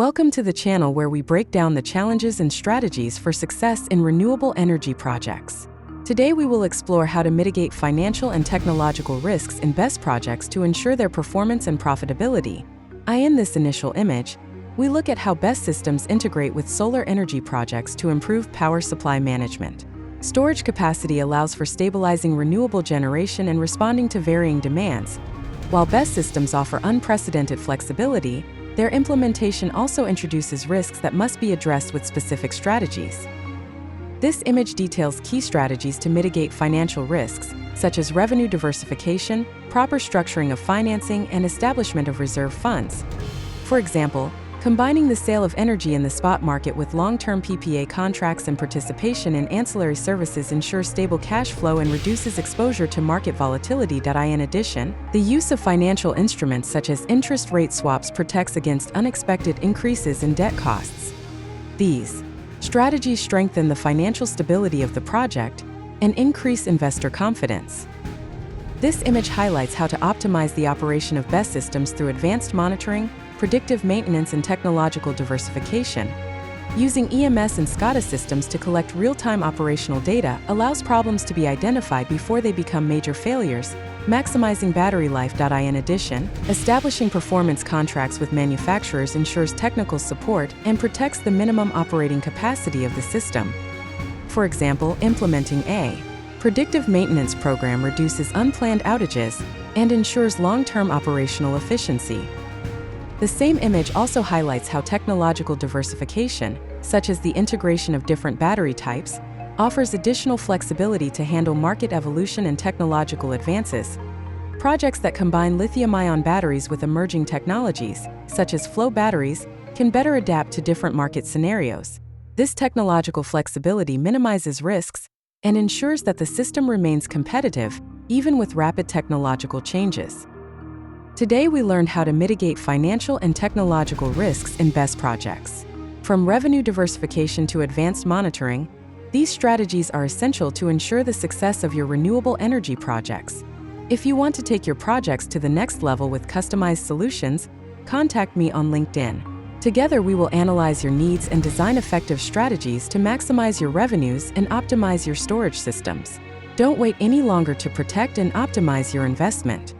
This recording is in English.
Welcome to the channel where we break down the challenges and strategies for success in renewable energy projects. Today we will explore how to mitigate financial and technological risks in BESS projects to ensure their performance and profitability. In this initial image, we look at how BESS systems integrate with solar energy projects to improve power supply management. Storage capacity allows for stabilizing renewable generation and responding to varying demands. While BESS systems offer unprecedented flexibility, their implementation also introduces risks that must be addressed with specific strategies. This image details key strategies to mitigate financial risks, such as revenue diversification, proper structuring of financing, and establishment of reserve funds. For example, combining the sale of energy in the spot market with long-term PPA contracts and participation in ancillary services ensures stable cash flow and reduces exposure to market volatility. In addition, the use of financial instruments such as interest rate swaps protects against unexpected increases in debt costs. These strategies strengthen the financial stability of the project and increase investor confidence. This image highlights how to optimize the operation of BESS systems through advanced monitoring, predictive maintenance, and technological diversification. Using EMS and SCADA systems to collect real-time operational data allows problems to be identified before they become major failures, maximizing battery life. In addition, establishing performance contracts with manufacturers ensures technical support and protects the minimum operating capacity of the system. For example, implementing a predictive maintenance program reduces unplanned outages and ensures long-term operational efficiency. The same image also highlights how technological diversification, such as the integration of different battery types, offers additional flexibility to handle market evolution and technological advances. Projects that combine lithium-ion batteries with emerging technologies, such as flow batteries, can better adapt to different market scenarios. This technological flexibility minimizes risks and ensures that the system remains competitive, even with rapid technological changes. Today we learned how to mitigate financial and technological risks in BESS projects. From revenue diversification to advanced monitoring, these strategies are essential to ensure the success of your renewable energy projects. If you want to take your projects to the next level with customized solutions, contact me on LinkedIn. Together we will analyze your needs and design effective strategies to maximize your revenues and optimize your storage systems. Don't wait any longer to protect and optimize your investment.